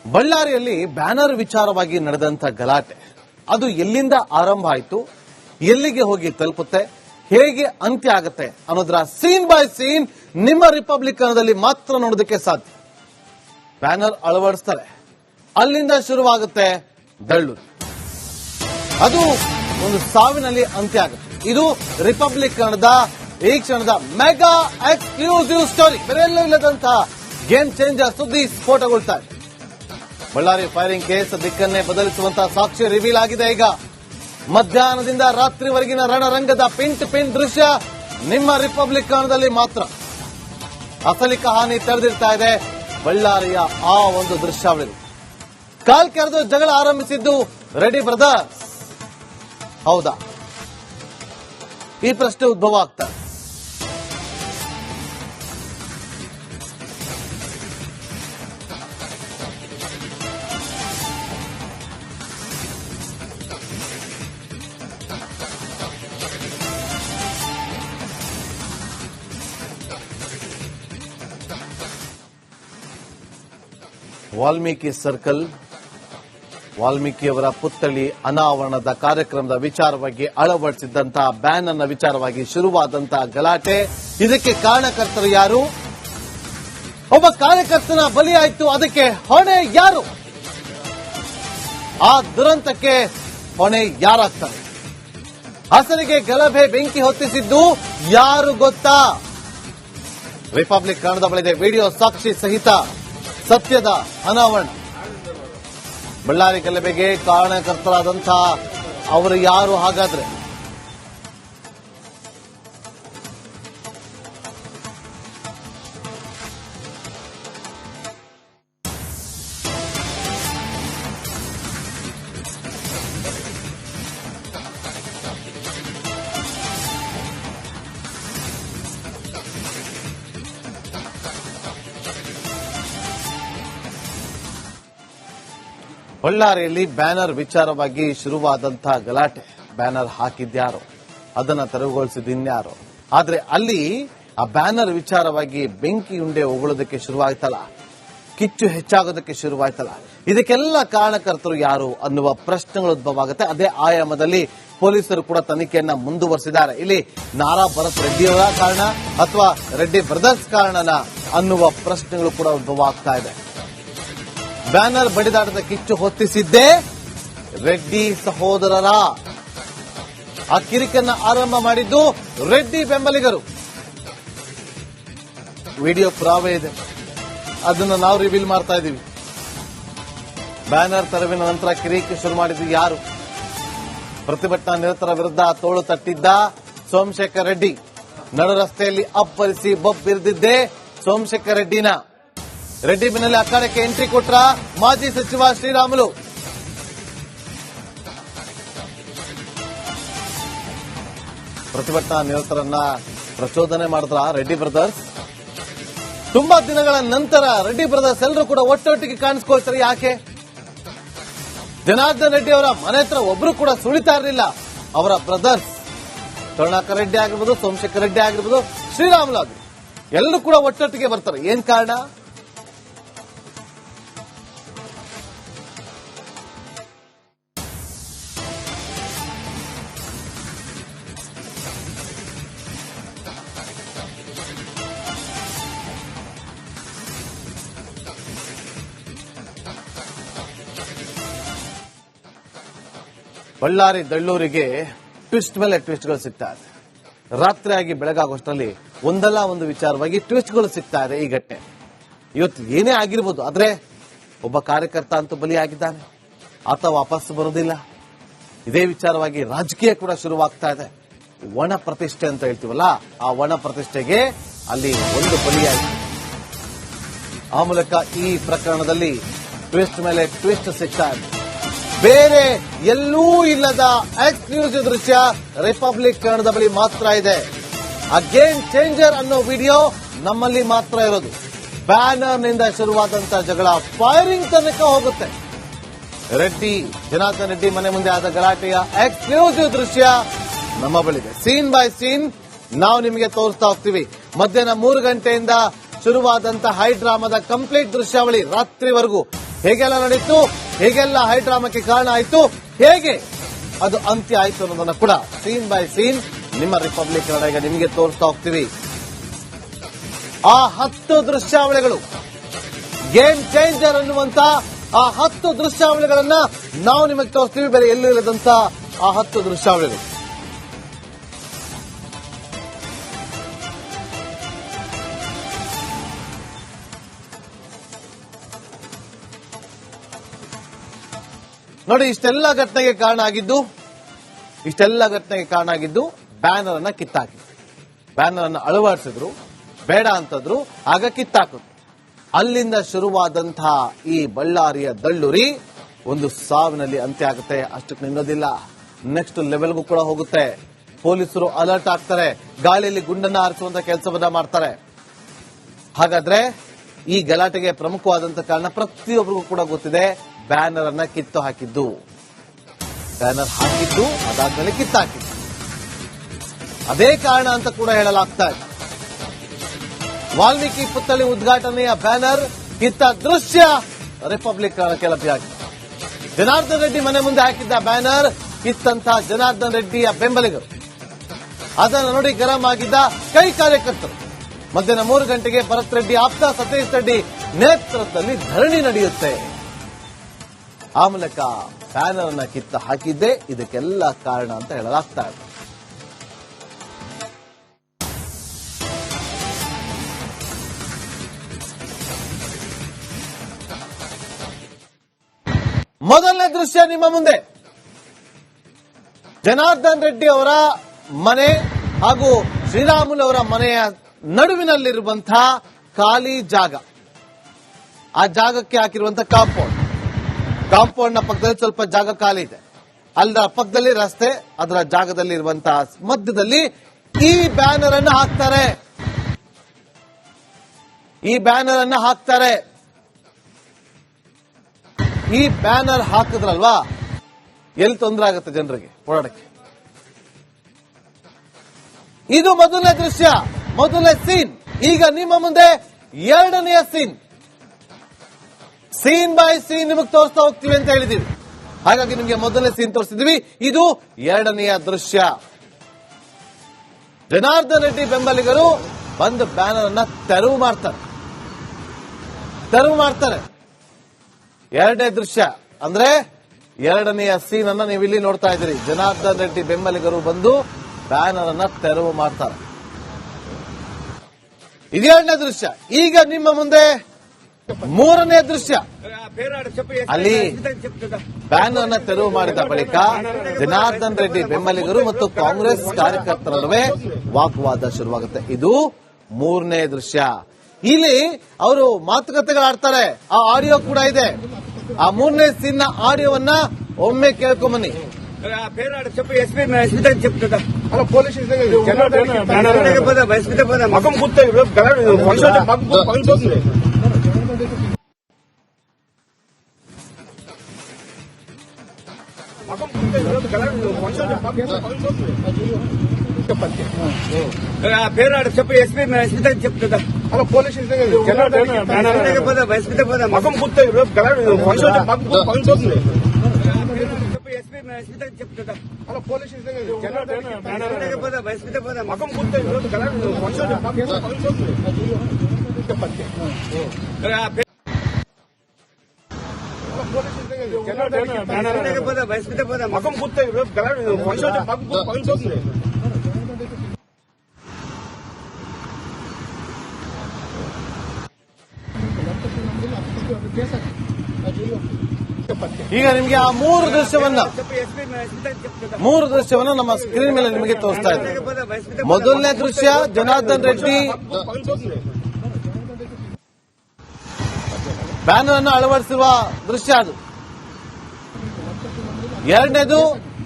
ಬಳ್ಳಾರಿಯಲ್ಲಿ ಬ್ಯಾನರ್ ವಿಚಾರವಾಗಿ ನಡೆದಂತ ಗಲಾಟೆ ಅದು ಎಲ್ಲಿಂದ ಆರಂಭ ಆಯಿತು, ಎಲ್ಲಿಗೆ ಹೋಗಿ ತಲುಪುತ್ತೆ, ಹೇಗೆ ಅಂತ್ಯ ಆಗುತ್ತೆ ಅನ್ನೋದರ ಸೀನ್ ಬೈ ಸೀನ್ ನಿಮ್ಮ ರಿಪಬ್ಲಿಕ್ ಕನ್ನಡದಲ್ಲಿ ಮಾತ್ರ ನೋಡೋದಕ್ಕೆ ಸಾಧ್ಯ. ಬ್ಯಾನರ್ ಅಳವಡಿಸ್ತಾರೆ, ಅಲ್ಲಿಂದ ಶುರುವಾಗುತ್ತೆ ದಳ್ಳೂರು. ಅದು ಒಂದು ಸಾವಿನಲ್ಲಿ ಅಂತ್ಯ ಆಗುತ್ತೆ. ಇದು ರಿಪಬ್ಲಿಕ್ ಕನ್ನಡದ ಈ ಕ್ಷಣದ ಮೆಗಾ ಎಕ್ಸ್ಕ್ಲೂಸಿವ್ ಸ್ಟೋರಿ. ಬೇರೆಲ್ಲೂ ಇಲ್ಲದಂತಹ ಗೇಮ್ ಚೇಂಜರ್ ಸುದ್ದಿ ಸ್ಫೋಟಗೊಳ್ತಾ ಇದೆ. ಬಳ್ಳಾರಿ ಫೈರಿಂಗ್ ಕೇಸ್ ದಿಕ್ಕನ್ನೇ ಬದಲಿಸುವಂತಹ ಸಾಕ್ಷಿ ರಿವೀಲ್ ಆಗಿದೆ. ಈಗ ಮಧ್ಯಾಹ್ನದಿಂದ ರಾತ್ರಿವರೆಗಿನ ರಣರಂಗದ ಪಿನ್ ದೃಶ್ಯ ನಿಮ್ಮ ರಿಪಬ್ಲಿಕ್ ಕನ್ನಡದಲ್ಲಿ ಮಾತ್ರ. ಅಸಲಿಕ ಹಾನಿ ತಡೆದಿರ್ತಾ ಇದೆ ಬಳ್ಳಾರಿಯ ಆ ಒಂದು ದೃಶ್ಯಾವಳಿ. ಕಾಲ್ ಕೆರೆದು ಜಗಳ ಆರಂಭಿಸಿದ್ದು ರೆಡ್ಡಿ ಬ್ರದರ್ಸ್. ಹೌದಾ? ಈ ಪ್ರಶ್ನೆ ಉದ್ಭವ ಆಗ್ತದೆ. ವಾಲ್ಮೀಕಿ ಸರ್ಕಲ್, ವಾಲ್ಮೀಕಿಯವರ ಪುತ್ಥಳಿ ಅನಾವರಣದ ಕಾರ್ಯಕ್ರಮದ ವಿಚಾರವಾಗಿ ಅಳವಡಿಸಿದ್ದಂತಹ ಬ್ಯಾನರ್ನ ವಿಚಾರವಾಗಿ ಶುರುವಾದಂತಹ ಗಲಾಟೆ. ಇದಕ್ಕೆ ಕಾರಣಕರ್ತರು ಯಾರು? ಒಬ್ಬ ಕಾರ್ಯಕರ್ತನ ಬಲಿಯಾಯಿತು, ಅದಕ್ಕೆ ಹೊಣೆ ಯಾರು? ಆ ದುರಂತಕ್ಕೆ ಹೊಣೆ ಯಾರಾಗ್ತಾರೆ? ಹಸರಿಗೆ ಗಲಭೆ ಬೆಂಕಿ ಹೊತ್ತಿಸಿದ್ದು ಯಾರು ಗೊತ್ತಾ? ರಿಪಬ್ಲಿಕ್ ಕನ್ನಡದ ಬಳಿದೆ ವಿಡಿಯೋ ಸಾಕ್ಷಿ ಸಹಿತ ಸತ್ಯದ ಅನಾವರಣ. ಬಳ್ಳಾರಿ ಗಲಭೆಗೆ ಕಾರಣಕರ್ತರಾದಂತಹ ಅವರು ಯಾರು ಹಾಗಾದ್ರೆ? ಬಳ್ಳಾರಿಯಲ್ಲಿ ಬ್ಯಾನರ್ ವಿಚಾರವಾಗಿ ಶುರುವಾದಂತಹ ಗಲಾಟೆ. ಬ್ಯಾನರ್ ಹಾಕಿದ್ಯಾರು, ಅದನ್ನ ತೆರವುಗೊಳಿಸಿದ್ಯಾರು? ಆದ್ರೆ ಅಲ್ಲಿ ಆ ಬ್ಯಾನರ್ ವಿಚಾರವಾಗಿ ಬೆಂಕಿ ಉಂಡೆ ಉಗುಳೋದಕ್ಕೆ ಶುರುವಾಯ್ತಲ್ಲ, ಕಿಚ್ಚು ಹೆಚ್ಚಾಗೋದಕ್ಕೆ ಶುರುವಾಯ್ತಲ್ಲ, ಇದಕ್ಕೆಲ್ಲ ಕಾರಣಕರ್ತರು ಯಾರು ಅನ್ನುವ ಪ್ರಶ್ನೆಗಳು ಉದ್ಭವ ಆಗುತ್ತೆ. ಅದೇ ಆಯಾಮದಲ್ಲಿ ಪೊಲೀಸರು ಕೂಡ ತನಿಖೆಯನ್ನ ಮುಂದುವರೆಸಿದ್ದಾರೆ. ಇಲ್ಲಿ ನಾರಾ ಭರತ್ ರೆಡ್ಡಿಯವರ ಕಾರಣ ಅಥವಾ ರೆಡ್ಡಿ ಬ್ರದರ್ಸ್ ಕಾರಣನ ಅನ್ನುವ ಪ್ರಶ್ನೆಗಳು ಕೂಡ ಉದ್ಭವ ಆಗ್ತಾ ಇದೆ. ಬ್ಯಾನರ್ ಬಡಿದಾಟದ ಕಿಚ್ಚು ಹೊತ್ತಿಸಿದ್ದೇ ರೆಡ್ಡಿ ಸಹೋದರರ. ಆ ಕಿರಿಕನ್ನ ಆರಂಭ ಮಾಡಿದ್ದು ರೆಡ್ಡಿ ಬೆಂಬಲಿಗರು. ವಿಡಿಯೋ ಪುರಾವೆ ಇದೆ, ಅದನ್ನು ನಾವು ರಿವೀಲ್ ಮಾಡ್ತಾ ಇದ್ದೀವಿ. ಬ್ಯಾನರ್ ತೆರವಿನ ನಂತರ ಕಿರಿಕೆ ಶುರು ಮಾಡಿದ್ದು ಯಾರು? ಪ್ರತಿಭಟನಾ ನಿರತರ ವಿರುದ್ಧ ತೋಳು ತಟ್ಟಿದ್ದ ಸೋಮಶೇಖರ್ ರೆಡ್ಡಿ. ನಡು ರಸ್ತೆಯಲ್ಲಿ ಅಪ್ಪರಿಸಿ ಬೊಬ್ಬಿರಿದಿದ್ದೇ ಸೋಮಶೇಖರ್ ರೆಡ್ಡಿನ. ರೆಡ್ಡಿ ಬೆನ್ನಲ್ಲೇ ಅಖಾಡಕ್ಕೆ ಎಂಟ್ರಿ ಕೊಟ್ರ ಮಾಜಿ ಸಚಿವ ಶ್ರೀರಾಮುಲು. ಪ್ರತಿಭಟನಾ ನಿರತರನ್ನ ಪ್ರಚೋದನೆ ಮಾಡಿದ್ರ ರೆಡ್ಡಿ ಬ್ರದರ್ಸ್. ತುಂಬಾ ದಿನಗಳ ನಂತರ ರೆಡ್ಡಿ ಬ್ರದರ್ಸ್ ಎಲ್ಲರೂ ಕೂಡ ಒಟ್ಟೊಟ್ಟಿಗೆ ಕಾಣಿಸ್ಕೊಳ್ತಾರೆ. ಯಾಕೆ? ಜನಾರ್ದನ್ ರೆಡ್ಡಿ ಅವರ ಮನೆ ಹತ್ರ ಒಬ್ರು ಕೂಡ ಸುಳಿತಾ ಇರಲಿಲ್ಲ. ಅವರ ಬ್ರದರ್ಸ್ ಕರುಣಾಕರ್ ರೆಡ್ಡಿ ಆಗಿರ್ಬೋದು, ಸೋಮಶೇಖರ್ ರೆಡ್ಡಿ ಆಗಿರ್ಬೋದು, ಶ್ರೀರಾಮುಲು ಆಗಿರ್ಬೋದು, ಎಲ್ಲರೂ ಕೂಡ ಒಟ್ಟೊಟ್ಟಿಗೆ ಬರ್ತಾರೆ. ಏನ್ ಕಾರಣ? ಬಳ್ಳಾರಿ ದಳ್ಳೂರಿಗೆ ಟ್ವಿಸ್ಟ್ ಮೇಲೆ ಟ್ವಿಸ್ಟ್ಗಳು ಸಿಗ್ತಾ ಇದೆ. ರಾತ್ರಿಯಾಗಿ ಬೆಳಗಾಗುವಷ್ಟರಲ್ಲಿ ಒಂದಲ್ಲ ಒಂದು ವಿಚಾರವಾಗಿ ಟ್ವಿಸ್ಟ್ಗಳು ಸಿಗ್ತಾ ಇದೆ. ಈ ಘಟನೆ ಇವತ್ತು ಏನೇ ಆಗಿರ್ಬೋದು, ಆದ್ರೆ ಒಬ್ಬ ಕಾರ್ಯಕರ್ತ ಅಂತೂ ಬಲಿಯಾಗಿದ್ದಾನೆ, ಆತ ವಾಪಸ್ ಬರೋದಿಲ್ಲ. ಇದೇ ವಿಚಾರವಾಗಿ ರಾಜಕೀಯ ಕೂಡ ಶುರುವಾಗ್ತಾ ಇದೆ. ಒಣ ಪ್ರತಿಷ್ಠೆ ಅಂತ ಹೇಳ್ತೀವಲ್ಲ, ಆ ಒಣ ಪ್ರತಿಷ್ಠೆಗೆ ಅಲ್ಲಿ ಒಂದು ಬಲಿಯಾಗಿದೆ. ಆ ಮೂಲಕ ಈ ಪ್ರಕರಣದಲ್ಲಿ ಟ್ವಿಸ್ಟ್ ಮೇಲೆ ಟ್ವಿಸ್ಟ್ ಸಿಗ್ತಾ ಇದೆ. ಬೇರೆ ಎಲ್ಲೂ ಇಲ್ಲದ ಎಕ್ಸ್ಕ್ಲೂಸಿವ್ ದೃಶ್ಯ ರಿಪಬ್ಲಿಕ್ ಕನ್ನಡದ ಬಳಿ ಮಾತ್ರ ಇದೆ. ಆ ಗೇಮ್ ಚೇಂಜರ್ ಅನ್ನೋ ವಿಡಿಯೋ ನಮ್ಮಲ್ಲಿ ಮಾತ್ರ ಇರೋದು. ಬ್ಯಾನರ್ನಿಂದ ಶುರುವಾದಂತಹ ಜಗಳ ಫೈರಿಂಗ್ ತನಕ ಹೋಗುತ್ತೆ. ರೆಡ್ಡಿ ಜನಾರ್ದನ್ ರೆಡ್ಡಿ ಮನೆ ಮುಂದೆ ಆದ ಗಲಾಟೆಯ ಎಕ್ಸ್ಕ್ಲೂಸಿವ್ ದೃಶ್ಯ ನಮ್ಮ ಬಳಿದೆ. ಸೀನ್ ಬೈ ಸೀನ್ ನಾವು ನಿಮಗೆ ತೋರಿಸ್ತಾ ಹೋಗ್ತೀವಿ. ಮಧ್ಯಾಹ್ನ 3 ಗಂಟೆಯಿಂದ ಶುರುವಾದಂತಹ ಹೈ ಡ್ರಾಮಾದ ಕಂಪ್ಲೀಟ್ ದೃಶ್ಯಾವಳಿ ರಾತ್ರಿವರೆಗೂ ಹೇಗೆಲ್ಲ ನಡೀತು, ಹೇಗೆಲ್ಲ ಹೈಡ್ರಾಮಕ್ಕೆ ಕಾರಣ ಆಯಿತು, ಹೇಗೆ ಅದು ಅಂತ್ಯ ಆಯಿತು ಅನ್ನೋದನ್ನ ಕೂಡ ಸೀನ್ ಬೈ ಸೀನ್ ನಿಮ್ಮ ರಿಪಬ್ಲಿಕ್ ಕನ್ನಡ ಈಗ ನಿಮಗೆ ತೋರಿಸ್ತಾ ಹೋಗ್ತೀವಿ. ಆ 10 ದೃಶ್ಯಾವಳಿಗಳು, ಗೇಮ್ ಚೇಂಜರ್ ಅನ್ನುವಂತ ಆ 10 ದೃಶ್ಯಾವಳಿಗಳನ್ನ ನಾವು ನಿಮಗೆ ತೋರಿಸ್ತೀವಿ. ಬೇರೆ ಎಲ್ಲೂ ಇಲ್ಲದಂತ ಆ 10 ದೃಶ್ಯಾವಳಿಗಳು. ನೋಡಿ, ಇಷ್ಟೆಲ್ಲ ಘಟನೆಗೆ ಕಾರಣ ಆಗಿದ್ದು ಬ್ಯಾನರ್ ಅನ್ನ ಕಿತ್ತಾಕಿದ್ರು. ಬ್ಯಾನರ್ ಅನ್ನ ಅಳವಡಿಸಿದ್ರು, ಬೇಡ ಅಂತಂದ್ರು, ಆಗ ಕಿತ್ತಾಕಿದ್ರು. ಅಲ್ಲಿಂದ ಶುರುವಾದಂತಹ ಈ ಬಳ್ಳಾರಿಯ ದಳ್ಳುರಿ ಒಂದು ಸಾವಿನಲ್ಲಿ ಅಂತ್ಯ ಆಗುತ್ತೆ. ಅಷ್ಟಕ್ಕೆ ನಿಲ್ಲೋದಿಲ್ಲ, ನೆಕ್ಸ್ಟ್ ಲೆವೆಲ್ಗೂ ಕೂಡ ಹೋಗುತ್ತೆ. ಪೊಲೀಸರು ಅಲರ್ಟ್ ಆಗ್ತಾರೆ, ಗಾಳಿಯಲ್ಲಿ ಗುಂಡನ್ನ ಹಾರಿಸುವಂತ ಕೆಲಸವನ್ನ ಮಾಡ್ತಾರೆ. ಹಾಗಾದ್ರೆ ಈ ಗಲಾಟೆಗೆ ಪ್ರಮುಖವಾದಂತಹ ಕಾರಣ ಪ್ರತಿಯೊಬ್ಬರಿಗೂ ಕೂಡ ಗೊತ್ತಿದೆ. ಬ್ಯಾನರ್ ಅನ್ನ ಕಿತ್ತು ಹಾಕಿದ್ದು, ಬ್ಯಾನರ್ ಹಾಕಿದ್ದು, ಅದಾದ್ಮೇಲೆ ಕಿತ್ತಾಕಿದ್ದು, ಅದೇ ಕಾರಣ ಅಂತ ಕೂಡ ಹೇಳಲಾಗ್ತಾ ಇದೆ. ವಾಲ್ಮೀಕಿ ಪುತ್ಥಳಿ ಉದ್ಘಾಟನೆಯ ಬ್ಯಾನರ್ ಕಿತ್ತ ದೃಶ್ಯ ರಿಪಬ್ಲಿಕ್ ಕನ್ನಡಕ್ಕೆ ಲಭ್ಯವಾಗಿದೆ. ಜನಾರ್ದನ್ ರೆಡ್ಡಿ ಮನೆ ಮುಂದೆ ಹಾಕಿದ್ದ ಬ್ಯಾನರ್ ಕಿತ್ತಂತಹ ಜನಾರ್ದನ್ ರೆಡ್ಡಿಯ ಬೆಂಬಲಿಗರು, ಅದನ್ನು ನೋಡಿ ಗರಂ ಆಗಿದ್ದ ಕೈ ಕಾರ್ಯಕರ್ತರು. ಮಧ್ಯಾಹ್ನ 3 ಗಂಟೆಗೆ ಭರತ್ ರೆಡ್ಡಿ ಆಪ್ತ ಸತೀಶ್ ರೆಡ್ಡಿ ನೇತೃತ್ವದಲ್ಲಿ ಧರಣಿ ನಡೆಯುತ್ತೆ. ಆ ಮೂಲಕ ಬ್ಯಾನರ್ ಅನ್ನ ಕಿತ್ತ ಹಾಕಿದ್ದೇ ಇದಕ್ಕೆಲ್ಲ ಕಾರಣ ಅಂತ ಹೇಳಲಾಗ್ತಾ ಇದೆ. ಮೊದಲನೇ ದೃಶ್ಯ ನಿಮ್ಮ ಮುಂದೆ. ಜನಾರ್ದನ್ ರೆಡ್ಡಿ ಅವರ ಮನೆ ಹಾಗೂ ಶ್ರೀರಾಮುಲು ಅವರ ಮನೆಯ ನಡುವಿನಲ್ಲಿರುವಂತಹ ಖಾಲಿ ಜಾಗ, ಆ ಜಾಗಕ್ಕೆ ಹಾಕಿರುವಂತಹ ಕಾಂಪೌಂಡ್ ನ ಪಕ್ಕದಲ್ಲಿ ಸ್ವಲ್ಪ ಜಾಗ ಖಾಲಿ ಇದೆ. ಅಲ್ಲದ ಪಕ್ಕದಲ್ಲಿ ರಸ್ತೆ, ಅದರ ಜಾಗದಲ್ಲಿ ಇರುವಂತಹ ಮಧ್ಯದಲ್ಲಿ ಈ ಬ್ಯಾನರ್ ಅನ್ನು ಹಾಕ್ತಾರೆ. ಈ ಬ್ಯಾನರ್ ಹಾಕಿದ್ರಲ್ವಾ, ಎಲ್ಲಿ ತೊಂದರೆ ಆಗುತ್ತೆ ಜನರಿಗೆ ಓಡಾಡಕ್ಕೆ. ಇದು ಮೊದಲನೇ ದೃಶ್ಯ, ಮೊದಲನೇ ಸೀನ್. ಈಗ ನಿಮ್ಮ ಮುಂದೆ ಎರಡನೆಯ ಸೀನ್ ಬೈ ಸೀನ್ ನಿಮಗೆ ತೋರಿಸ್ತಾ ಹೋಗ್ತೀವಿ ಅಂತ ಹೇಳಿದೀವಿ. ಹಾಗಾಗಿ ನಿಮಗೆ ಮೊದಲನೇ ಸೀನ್ ತೋರಿಸಿದ್ವಿ, ಇದು ಎರಡನೆಯ ದೃಶ್ಯ. ಜನಾರ್ದನ್ ರೆಡ್ಡಿ ಬೆಂಬಲಿಗರು ಬಂದು ಬ್ಯಾನರ್ ಅನ್ನ ತೆರವು ಮಾಡ್ತಾರೆ. ಎರಡನೇ ದೃಶ್ಯ ಅಂದ್ರೆ ಎರಡನೆಯ ಸೀನ್ ಅನ್ನ ನೀವು ಇಲ್ಲಿ ನೋಡ್ತಾ ಇದ್ದೀರಿ. ಜನಾರ್ದನ್ ರೆಡ್ಡಿ ಬೆಂಬಲಿಗರು ಬಂದು ಬ್ಯಾನರ್ ಅನ್ನ ತೆರವು ಮಾಡ್ತಾರೆ. ಇದು ಎರಡನೇ ದೃಶ್ಯ. ಈಗ ನಿಮ್ಮ ಮುಂದೆ ಮೂರನೇ ದೃಶ್ಯ. ಅಲ್ಲಿ ಬ್ಯಾನರ್ ಅನ್ನ ತೆರವು ಮಾಡಿದ ಬಳಿಕ ಜನಾರ್ದನ್ ರೆಡ್ಡಿ ಬೆಂಬಲಿಗರು ಮತ್ತು ಕಾಂಗ್ರೆಸ್ ಕಾರ್ಯಕರ್ತರ ನಡುವೆ ವಾಗ್ವಾದ ಶುರುವಾಗುತ್ತೆ. ಇದು ಮೂರನೇ ದೃಶ್ಯ. ಇಲ್ಲಿ ಅವರು ಮಾತುಕತೆಗಳಾಡ್ತಾರೆ, ಆ ಆಡಿಯೋ ಕೂಡ ಇದೆ. ಆ ಮೂರನೇ ಸೀನ್ ನ ಆಡಿಯೋವನ್ನ ಒಮ್ಮೆ ಕೇಳ್ಕೊಂಬನ್ನಿ. పేరాడు చెప్పు ఎస్పీ చెప్తుందా అలా పోలీస్ మగం గుర్తు పగులుతుంది చెప్పు ఎస్పీ చెప్తుందా అలా పోలీస్ మగం గుర్తు పగులుతుంది మగం గుర్తు పగులుతుంది. ಈಗ ನಿಮಗೆ ಆ ಮೂರು ದೃಶ್ಯವನ್ನ ನಮ್ಮ ಸ್ಕ್ರೀನ್ ಮೇಲೆ ನಿಮಗೆ ತೋರಿಸ್ತಾ ಇದ್ದೀವಿ. ಮೊದಲನೇ ದೃಶ್ಯ ಜನಾರ್ದನ್ ರೆಡ್ಡಿ ಬ್ಯಾನರ್ ಅನ್ನು ಅಳವಡಿಸಿರುವ ದೃಶ್ಯ ಅದು. ಎರಡನೇದು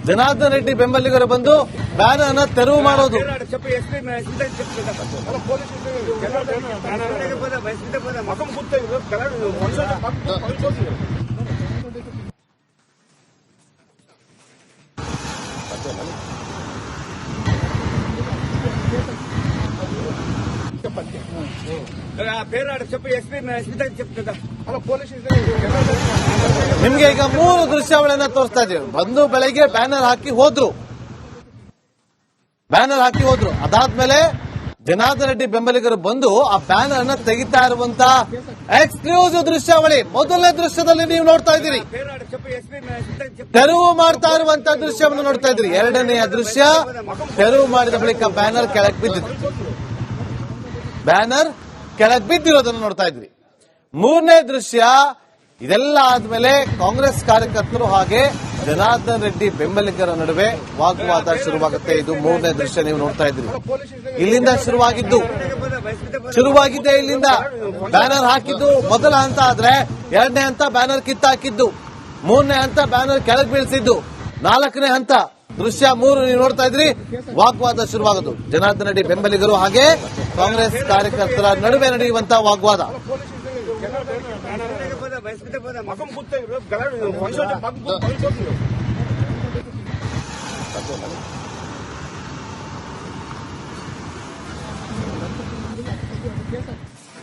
ಜನಾರ್ದನ್ ರೆಡ್ಡಿ ಬೆಂಬಲಿಗರು ಬಂದು ಬ್ಯಾನರ್ ಅನ್ನ ತೆರವು ಮಾಡೋದು. పేరు ఆడ చెప్పు ఎస్పీ దగ్గర చెప్తుందా ನಿಮ್ಗೆ ಈಗ 3 ದೃಶ್ಯಾವಳಿಯನ್ನ ತೋರಿಸ್ತಾ ಇದೀವಿ. ಬಂದು ಬೆಳಗ್ಗೆ ಬ್ಯಾನರ್ ಹಾಕಿ ಹೋದ್ರು. ಅದಾದ್ಮೇಲೆ ಜನಾರ್ದನ್ ರೆಡ್ಡಿ ಬೆಂಬಲಿಗರು ಬಂದು ಆ ಬ್ಯಾನರ್ ಅನ್ನ ತೆಗಿತಾ ಇರುವಂತ ಎಕ್ಸ್ಕ್ಲೂಸಿವ್ ದೃಶ್ಯಾವಳಿ ಮೊದಲನೇ ದೃಶ್ಯದಲ್ಲಿ ನೀವು ನೋಡ್ತಾ ಇದ್ದೀರಿ. పేరు ఆడ చెప్పు ఎస్పీ దగ్గర ತೆರವು ಮಾಡ್ತಾ ಇರುವಂತ ದೃಶ್ಯವನ್ನು ನೋಡ್ತಾ ಇದ್ರಿ. ಎರಡನೆಯ ದೃಶ್ಯ ತೆರವು ಮಾಡಿದ ಬಳಿಕ ಬ್ಯಾನರ್ ಕೆಳಗೆ ಬಿದ್ದಿರೋದನ್ನು ನೋಡ್ತಾ ಇದ್ರಿ. ಮೂರನೇ ದೃಶ್ಯ ಇದೆಲ್ಲ ಆದ್ಮೇಲೆ ಕಾಂಗ್ರೆಸ್ ಕಾರ್ಯಕರ್ತರು ಹಾಗೆ ಜನಾರ್ದನ್ ರೆಡ್ಡಿ ಬೆಂಬಲಿಗರ ನಡುವೆ ವಾಗ್ವಾದ ಶುರುವಾಗುತ್ತೆ. ಇದು ಮೂರನೇ ದೃಶ್ಯ ನೀವು ನೋಡ್ತಾ ಇದ್ರಿ. ಇಲ್ಲಿಂದ ಶುರುವಾಗಿದ್ದೆ ಇಲ್ಲಿಂದ ಬ್ಯಾನರ್ ಹಾಕಿದ್ದು ಮೊದಲ ಹಂತ ಆದ್ರೆ ಎರಡನೇ ಹಂತ ಬ್ಯಾನರ್ ಕಿತ್ತಾಕಿದ್ದು, ಮೂರನೇ ಹಂತ ಬ್ಯಾನರ್ ಕೆಳಗೆ ಬೀಳಿಸಿದ್ದು, ನಾಲ್ಕನೇ ಹಂತ ದೃಶ್ಯ 3 ನೀವು ನೋಡ್ತಾ ಇದ್ರಿ. ವಾಗ್ವಾದ ಶುರುವಾಗೋದು ಜನಾರ್ದನ್ ರೆಡ್ಡಿ ಬೆಂಬಲಿಗರು ಹಾಗೆ ಕಾಂಗ್ರೆಸ್ ಕಾರ್ಯಕರ್ತರ ನಡುವೆ ನಡೆಯುವಂತಹ ವಾಗ್ವಾದ. మగం గుర్తు గల